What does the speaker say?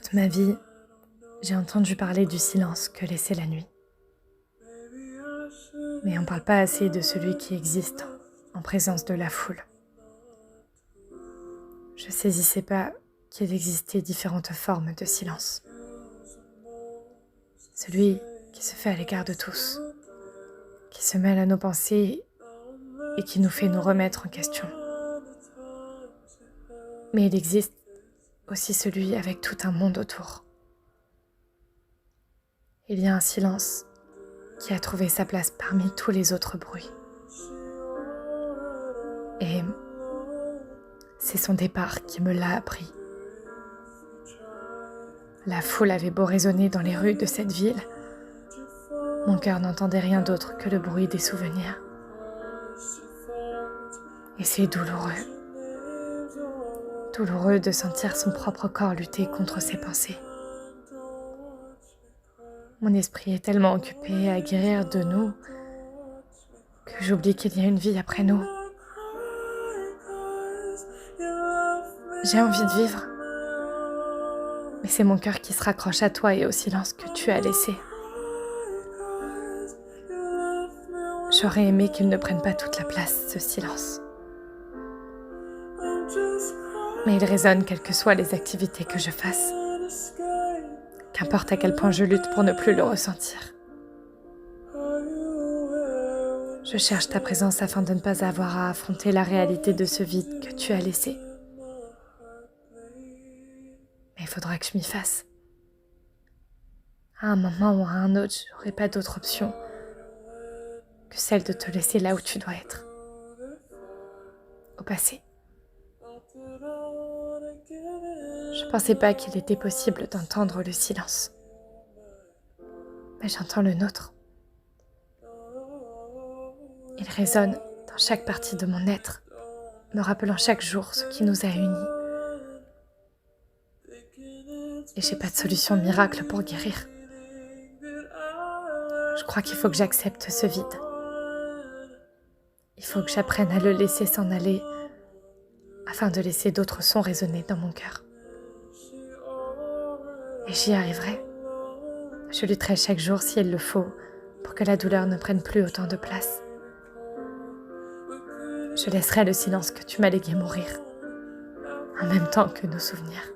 Toute ma vie, j'ai entendu parler du silence que laissait la nuit. Mais on ne parle pas assez de celui qui existe en présence de la foule. Je saisissais pas qu'il existait différentes formes de silence. Celui qui se fait à l'égard de tous, qui se mêle à nos pensées et qui nous fait nous remettre en question. Mais il existe aussi celui avec tout un monde autour. Il y a un silence qui a trouvé sa place parmi tous les autres bruits. Et c'est son départ qui me l'a appris. La foule avait beau résonner dans les rues de cette ville, mon cœur n'entendait rien d'autre que le bruit des souvenirs. Et c'est douloureux. Douloureux de sentir son propre corps lutter contre ses pensées. Mon esprit est tellement occupé à guérir de nous que j'oublie qu'il y a une vie après nous. J'ai envie de vivre, mais c'est mon cœur qui se raccroche à toi et au silence que tu as laissé. J'aurais aimé qu'il ne prenne pas toute la place, ce silence. Mais il résonne quelles que soient les activités que je fasse. Qu'importe à quel point je lutte pour ne plus le ressentir. Je cherche ta présence afin de ne pas avoir à affronter la réalité de ce vide que tu as laissé. Mais il faudra que je m'y fasse. À un moment ou à un autre, j'aurai pas d'autre option que celle de te laisser là où tu dois être. Au passé. Je pensais pas qu'il était possible d'entendre le silence. Mais j'entends le nôtre. Il résonne dans chaque partie de mon être, me rappelant chaque jour ce qui nous a unis. Et j'ai pas de solution miracle pour guérir. Je crois qu'il faut que j'accepte ce vide. Il faut que j'apprenne à le laisser s'en aller afin de laisser d'autres sons résonner dans mon cœur. Et j'y arriverai. Je lutterai chaque jour si il le faut pour que la douleur ne prenne plus autant de place. Je laisserai le silence que tu m'as légué mourir, en même temps que nos souvenirs.